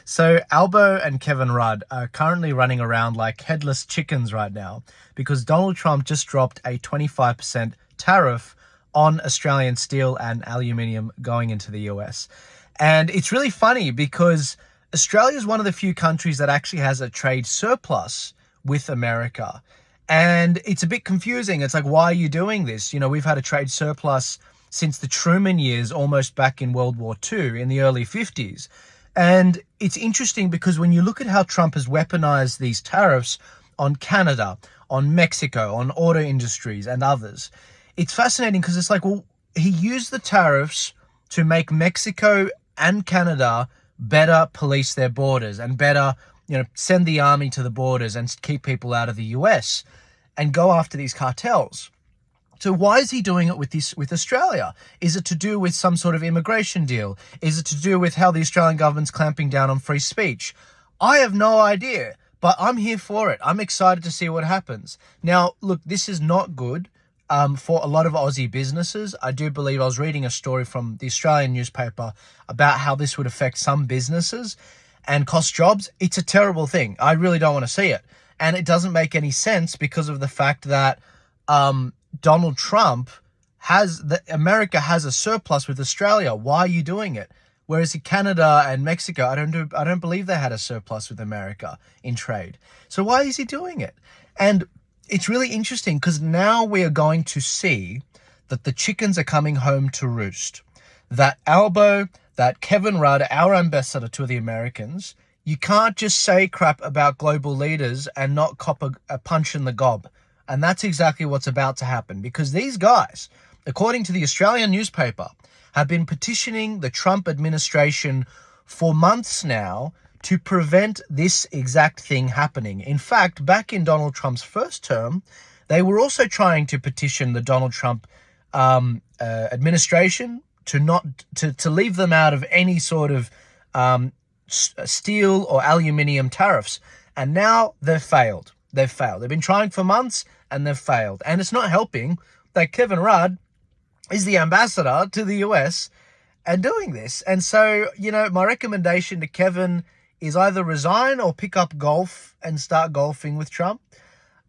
So Albo and Kevin Rudd are currently running around like headless chickens right now because Donald Trump just dropped a 25% tariff on Australian steel and aluminium going into the US. And it's really funny because Australia is one of the few countries that actually has a trade surplus with America. And it's a bit confusing. It's like, why are you doing this? You know, we've had a trade surplus since the Truman years, almost back in World War II in the early 50s. And it's interesting because when you look at how Trump has weaponized these tariffs on Canada, on Mexico, on auto industries and others, it's fascinating because it's like, well, he used the tariffs to make Mexico and Canada better police their borders and better, send the army to the borders and keep people out of the US and go after these cartels. So why is he doing it with Australia? Is it to do with some sort of immigration deal? Is it to do with how the Australian government's clamping down on free speech? I have no idea, but I'm here for it. I'm excited to see what happens. Now, look, this is not good for a lot of Aussie businesses. I do believe I was reading a story from the Australian newspaper about how this would affect some businesses and cost jobs. It's a terrible thing. I really don't want to see it. And it doesn't make any sense because of the fact that Donald Trump America has a surplus with Australia. Why are you doing it? Whereas in Canada and Mexico, I don't believe they had a surplus with America in trade. So why is he doing it? And it's really interesting because now we are going to see that the chickens are coming home to roost. That Albo, that Kevin Rudd, our ambassador to the Americans, you can't just say crap about global leaders and not cop a punch in the gob. And that's exactly what's about to happen because these guys, according to the Australian newspaper, have been petitioning the Trump administration for months now to prevent this exact thing happening. In fact, back in Donald Trump's first term, they were also trying to petition the Donald Trump administration to leave them out of any sort of steel or aluminium tariffs. And now they've failed. They've been trying for months and they've failed. And it's not helping that Kevin Rudd is the ambassador to the US and doing this. And so, my recommendation to Kevin is either resign or pick up golf and start golfing with Trump.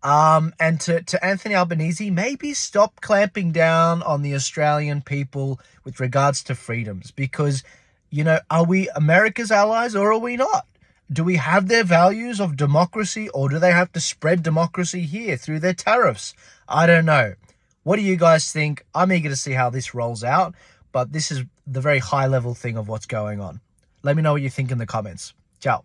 And to Anthony Albanese, maybe stop clamping down on the Australian people with regards to freedoms. Because, are we America's allies or are we not? Do we have their values of democracy or do they have to spread democracy here through their tariffs? I don't know. What do you guys think? I'm eager to see how this rolls out, but this is the very high level thing of what's going on. Let me know what you think in the comments. Ciao.